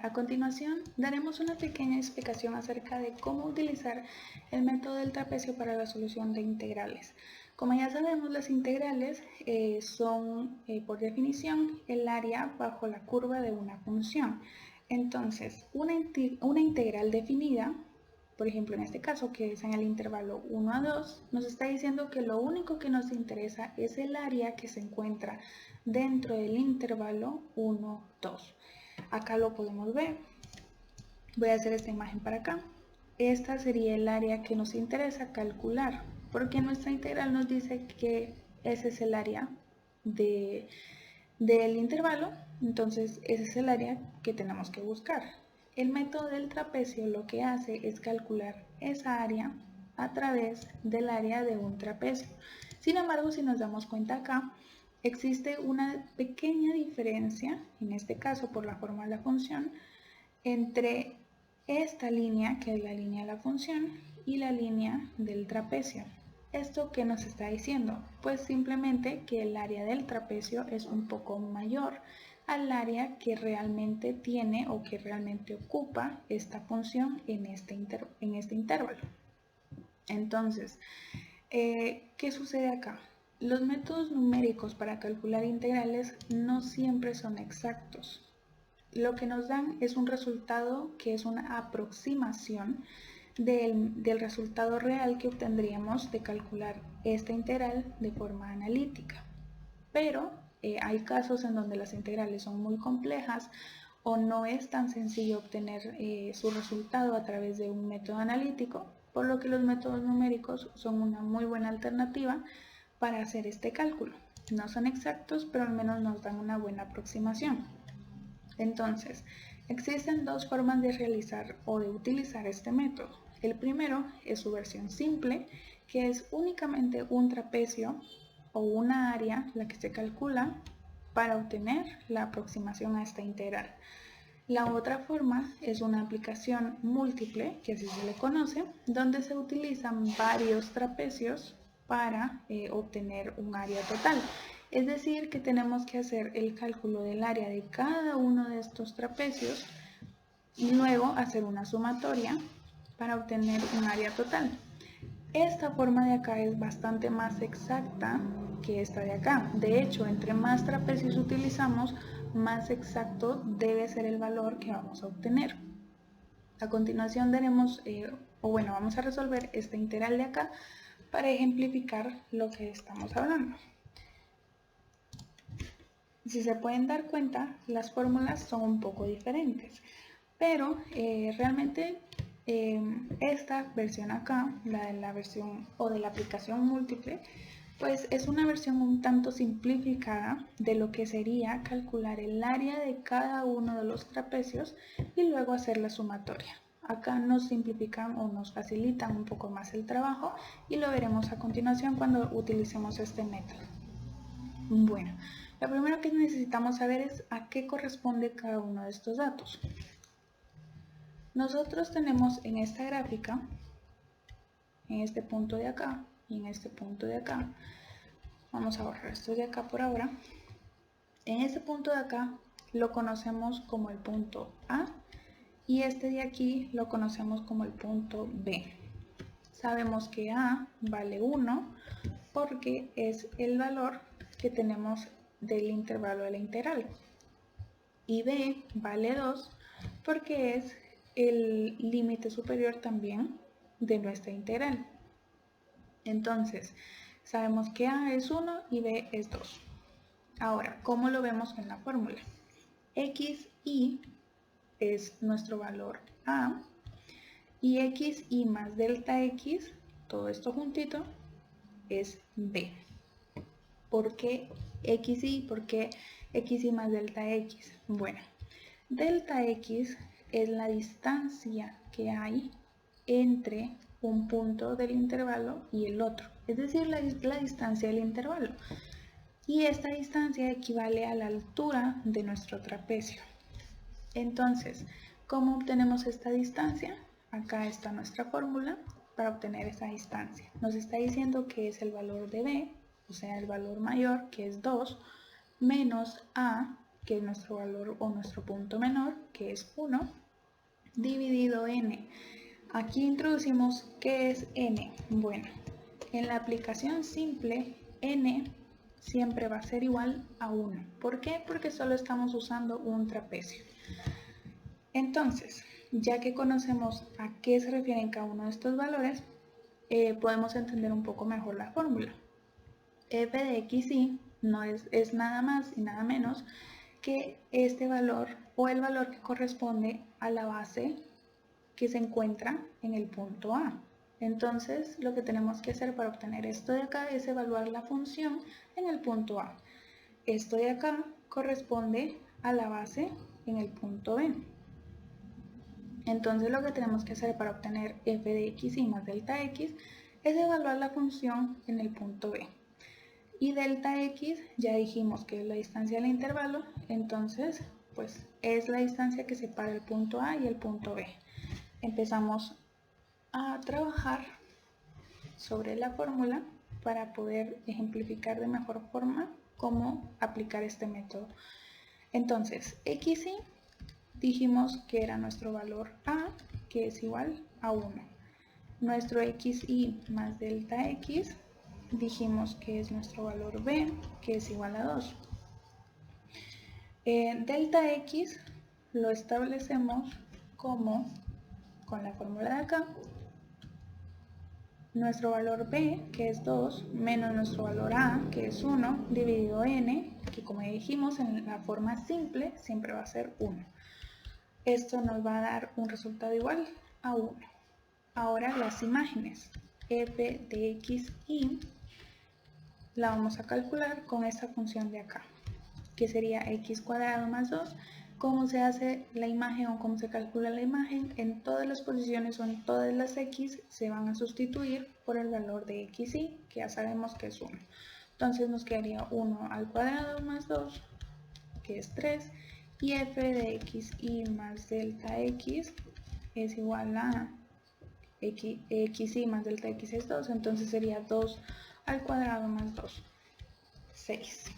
A continuación, daremos una pequeña explicación acerca de cómo utilizar el método del trapecio para la solución de integrales. Como ya sabemos, las integrales son, por definición, el área bajo la curva de una función. Entonces, una integral definida, por ejemplo, en este caso, que es en el intervalo 1 a 2, nos está diciendo que lo único que nos interesa es el área que se encuentra dentro del intervalo 1, 2. Acá lo podemos ver. Voy a hacer esta imagen para acá. Esta sería el área que nos interesa calcular, porque nuestra integral nos dice que ese es el área del intervalo, entonces ese es el área que tenemos que buscar. El método del trapecio lo que hace es calcular esa área a través del área de un trapecio. Sin embargo, si nos damos cuenta acá, existe una pequeña diferencia, en este caso por la forma de la función, entre esta línea, que es la línea de la función, y la línea del trapecio. ¿Esto qué nos está diciendo? Pues simplemente que el área del trapecio es un poco mayor al área que realmente tiene o que realmente ocupa esta función en este intervalo. Entonces, ¿qué sucede acá? Los métodos numéricos para calcular integrales no siempre son exactos. Lo que nos dan es un resultado que es una aproximación del resultado real que obtendríamos de calcular esta integral de forma analítica. Pero hay casos en donde las integrales son muy complejas o no es tan sencillo obtener su resultado a través de un método analítico, por lo que los métodos numéricos son una muy buena alternativa para hacer este cálculo. No son exactos, pero al menos nos dan una buena aproximación. Entonces, existen dos formas de realizar o de utilizar este método. El primero es su versión simple, que es únicamente un trapecio o una área la que se calcula para obtener la aproximación a esta integral. La otra forma es una aplicación múltiple, que así se le conoce, donde se utilizan varios trapecios para obtener un área total. Es decir, que tenemos que hacer el cálculo del área de cada uno de estos trapecios y luego hacer una sumatoria para obtener un área total. Esta forma de acá es bastante más exacta que esta de acá. De hecho, entre más trapecios utilizamos, más exacto debe ser el valor que vamos a obtener. A continuación vamos a resolver esta integral de acá para ejemplificar lo que estamos hablando. Si se pueden dar cuenta, las fórmulas son un poco diferentes, pero realmente esta versión acá, la de la versión o de la aplicación múltiple, pues es una versión un tanto simplificada de lo que sería calcular el área de cada uno de los trapecios y luego hacer la sumatoria. Acá nos simplifican o nos facilitan un poco más el trabajo y lo veremos a continuación cuando utilicemos este método. Bueno, lo primero que necesitamos saber es a qué corresponde cada uno de estos datos. Nosotros tenemos en esta gráfica, en este punto de acá y en este punto de acá, vamos a borrar esto de acá por ahora, en este punto de acá lo conocemos como el punto A y este de aquí lo conocemos como el punto B. Sabemos que A vale 1 porque es el valor que tenemos del intervalo de la integral y B vale 2 porque es el límite superior también de nuestra integral. Entonces, sabemos que A es 1 y B es 2. Ahora, ¿cómo lo vemos en la fórmula? XY es nuestro valor A y XY más delta X, todo esto juntito, es B. ¿Por qué XY? ¿Por qué XY más delta X? Bueno, delta X es la distancia que hay entre un punto del intervalo y el otro, es decir, la distancia del intervalo. Y esta distancia equivale a la altura de nuestro trapecio. Entonces, ¿cómo obtenemos esta distancia? Acá está nuestra fórmula para obtener esa distancia. Nos está diciendo que es el valor de B, o sea, el valor mayor, que es 2, menos A, que es nuestro valor o nuestro punto menor, que es 1, dividido n. Aquí introducimos ¿qué es n? Bueno, en la aplicación simple, n siempre va a ser igual a 1. ¿Por qué? Porque solo estamos usando un trapecio. Entonces, ya que conocemos a qué se refieren cada uno de estos valores, podemos entender un poco mejor la fórmula. f de x y no es nada más y nada menos que este valor o el valor que corresponde a la base que se encuentra en el punto A. Entonces, lo que tenemos que hacer para obtener esto de acá es evaluar la función en el punto A. Esto de acá corresponde a la base en el punto B. Entonces, lo que tenemos que hacer para obtener f de x y más delta x es evaluar la función en el punto B. Y delta x ya dijimos que es la distancia del intervalo, entonces pues es la distancia que separa el punto A y el punto B. Empezamos a trabajar sobre la fórmula para poder ejemplificar de mejor forma cómo aplicar este método. Entonces, xy dijimos que era nuestro valor A, que es igual a 1. Nuestro xy más delta x dijimos que es nuestro valor b, que es igual a 2. Delta x lo establecemos como, con la fórmula de acá, nuestro valor b, que es 2, menos nuestro valor a, que es 1, dividido n, que como ya dijimos en la forma simple siempre va a ser 1. Esto nos va a dar un resultado igual a 1. Ahora las imágenes, f de x y la vamos a calcular con esta función de acá, que sería x cuadrado más 2. ¿Cómo se hace la imagen o cómo se calcula la imagen? En todas las posiciones o en todas las x se van a sustituir por el valor de xy, que ya sabemos que es 1. Entonces nos quedaría 1 al cuadrado más 2, que es 3, y f de xy más delta x es igual a xy más delta x es 2, entonces sería 2 al cuadrado más 2, 6.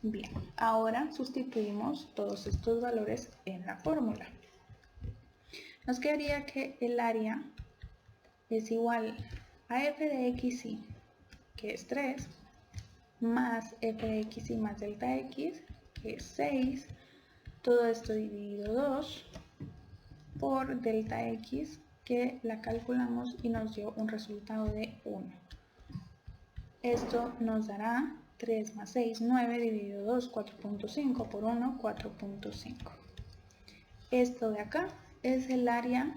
Bien, ahora sustituimos todos estos valores en la fórmula. Nos quedaría que el área es igual a f de xy, que es 3, más f de xy más delta x, que es 6, todo esto dividido 2 por delta x, que la calculamos y nos dio un resultado de 1. Esto nos dará 3 más 6, 9, dividido 2, 4.5 por 1, 4.5. Esto de acá es el área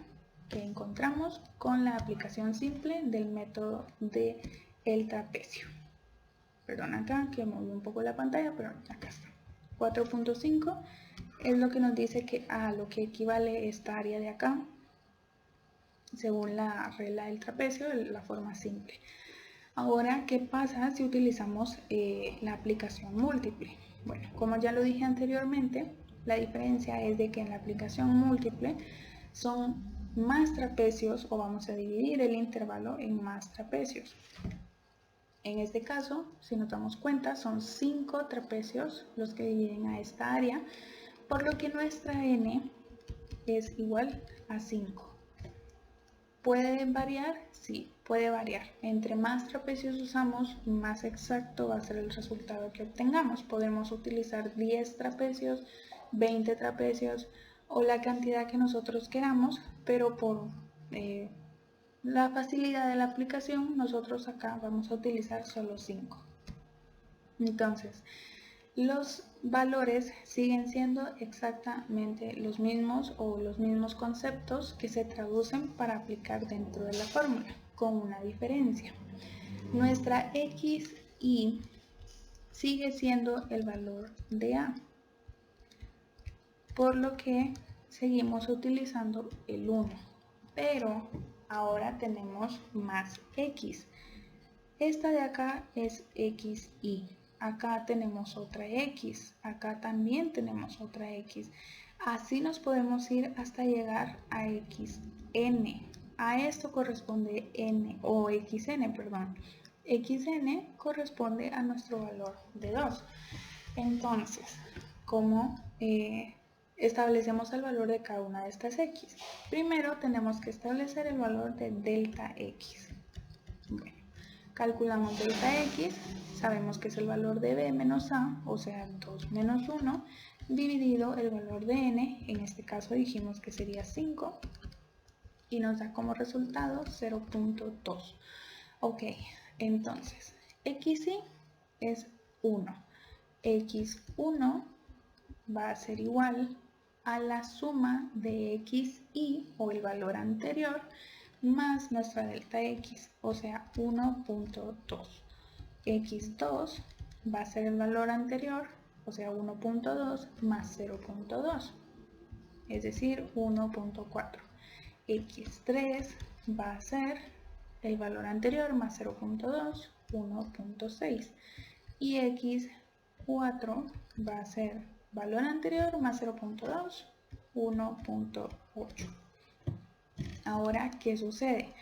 que encontramos con la aplicación simple del método de el trapecio. Perdón, acá que moví un poco la pantalla, pero acá está. 4.5 es lo que nos dice que a lo que equivale esta área de acá, según la regla del trapecio, la forma simple. Ahora, ¿qué pasa si utilizamos la aplicación múltiple? Bueno, como ya lo dije anteriormente, la diferencia es de que en la aplicación múltiple son más trapecios, o vamos a dividir el intervalo en más trapecios. En este caso, si nos damos cuenta, son 5 trapecios los que dividen a esta área, por lo que nuestra n es igual a 5. ¿Puede variar? Sí, puede variar. Entre más trapecios usamos, más exacto va a ser el resultado que obtengamos. Podemos utilizar 10 trapecios, 20 trapecios o la cantidad que nosotros queramos, pero por la facilidad de la aplicación, nosotros acá vamos a utilizar solo 5. Entonces, los valores siguen siendo exactamente los mismos o los mismos conceptos que se traducen para aplicar dentro de la fórmula, con una diferencia. Nuestra xy sigue siendo el valor de a, por lo que seguimos utilizando el 1, pero ahora tenemos más x. Esta de acá es xy. Acá tenemos otra x, acá también tenemos otra x. Así nos podemos ir hasta llegar a xn. A esto corresponde n, o xn, perdón. xn corresponde a nuestro valor de 2. Entonces, ¿cómo establecemos el valor de cada una de estas x. Primero tenemos que establecer el valor de delta x. Bueno, calculamos delta x, sabemos que es el valor de b menos a, o sea 2 menos 1, dividido el valor de n, en este caso dijimos que sería 5, y nos da como resultado 0.2. Ok, entonces xy es 1, x1 va a ser igual a la suma de xy, o el valor anterior, más nuestra delta x, o sea 1.2. x2 va a ser el valor anterior, o sea 1.2 más 0.2, es decir 1.4. x3 va a ser el valor anterior más 0.2, 1.6. Y x4 va a ser valor anterior más 0.2, 1.8. Ahora, ¿qué sucede?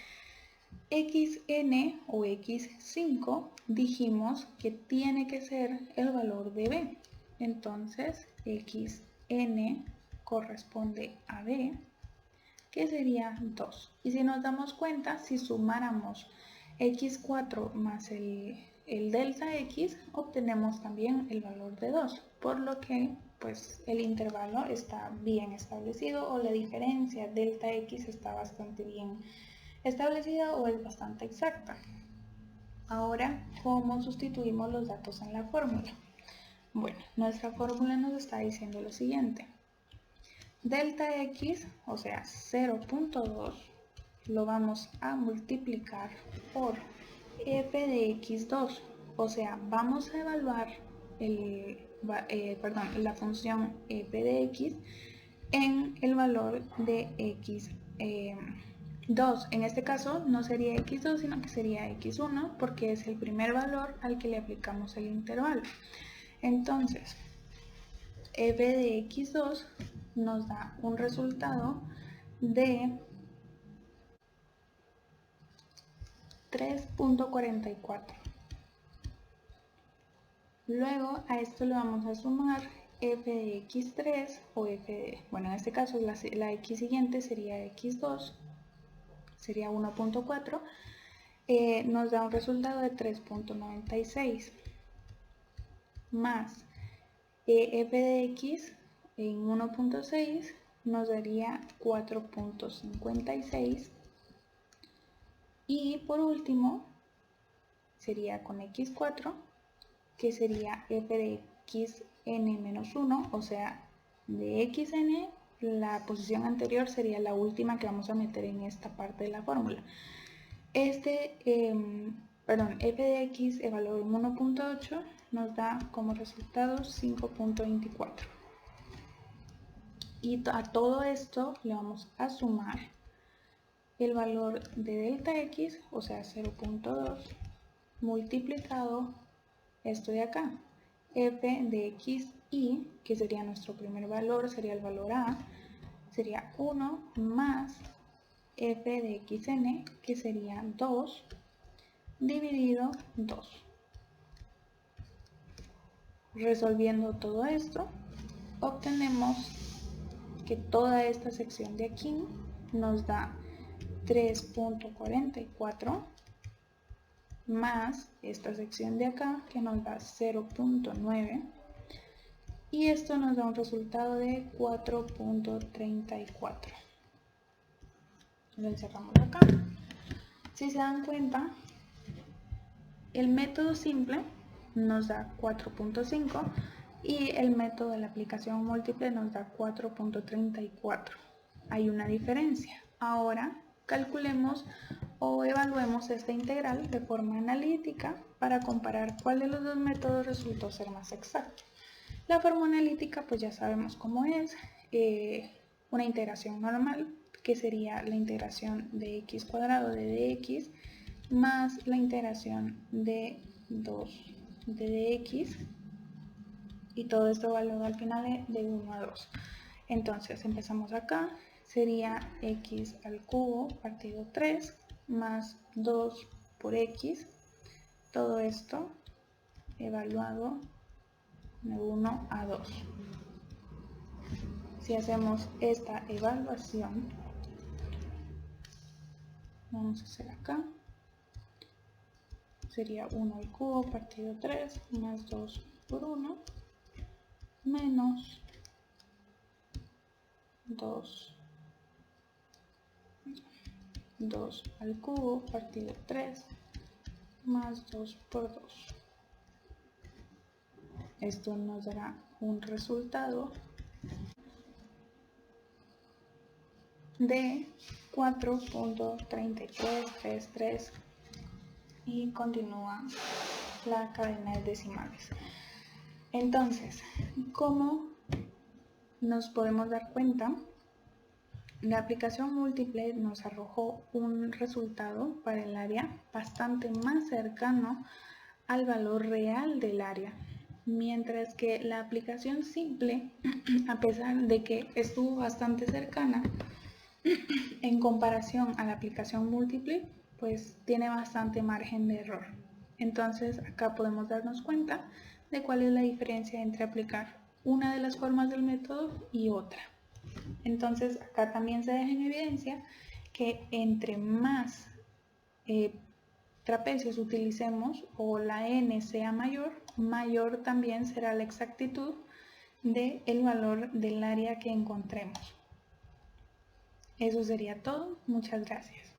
xn o x5 dijimos que tiene que ser el valor de b. Entonces, xn corresponde a b, que sería 2. Y si nos damos cuenta, si sumáramos x4 más el delta x, obtenemos también el valor de 2, por lo que pues el intervalo está bien establecido, o la diferencia delta x está bastante bien establecida o es bastante exacta. Ahora, ¿cómo sustituimos los datos en la fórmula? Bueno, nuestra fórmula nos está diciendo lo siguiente. Delta x, o sea 0.2, lo vamos a multiplicar por f de x2, o sea, vamos a evaluar la función f de x en el valor de x2. En este caso no sería x2, sino que sería x1, porque es el primer valor al que le aplicamos el intervalo. Entonces, f de x2 nos da un resultado de 3.44. Luego a esto le vamos a sumar f de x3 o f de, bueno, en este caso la x siguiente sería x2, sería 1.4, nos da un resultado de 3.96 más f de x en 1.6 nos daría 4.56, y por último sería con x4, que sería f de xn menos 1, o sea, de xn la posición anterior sería la última que vamos a meter en esta parte de la fórmula. f de x evaluado en 1.8 nos da como resultado 5.24. Y a todo esto le vamos a sumar el valor de delta x, o sea 0.2, multiplicado esto de acá, f de xy, que sería nuestro primer valor, sería el valor a, sería 1 más f de xn, que sería 2, dividido 2. Resolviendo todo esto, obtenemos que toda esta sección de aquí nos da 3.44 más esta sección de acá que nos da 0.9, y esto nos da un resultado de 4.34. Lo encerramos acá. Si se dan cuenta, el método simple nos da 4.5 y el método de la aplicación múltiple nos da 4.34. Hay una diferencia. Ahora calculemos o evaluemos esta integral de forma analítica para comparar cuál de los dos métodos resultó ser más exacto. La forma analítica pues ya sabemos cómo es, una integración normal, que sería la integración de x cuadrado de dx más la integración de 2 de dx, y todo esto evaluado al final de 1 a 2. Entonces empezamos acá, sería x al cubo partido 3 más 2 por x, todo esto evaluado de 1 a 2. si hacemos esta evaluación, vamos a hacer acá, sería 1 al cubo partido 3 más 2 por 1 menos 2 al cubo partido 3 más 2 por 2. Esto nos dará un resultado de 4.3333 y continúa la cadena de decimales. Entonces, ¿cómo nos podemos dar cuenta? La aplicación múltiple nos arrojó un resultado para el área bastante más cercano al valor real del área, mientras que la aplicación simple, a pesar de que estuvo bastante cercana en comparación a la aplicación múltiple, pues tiene bastante margen de error. Entonces acá podemos darnos cuenta de cuál es la diferencia entre aplicar una de las formas del método y otra. Entonces acá también se deja en evidencia que entre más trapecios utilicemos o la n sea mayor, mayor también será la exactitud del valor del área que encontremos. Eso sería todo. Muchas gracias.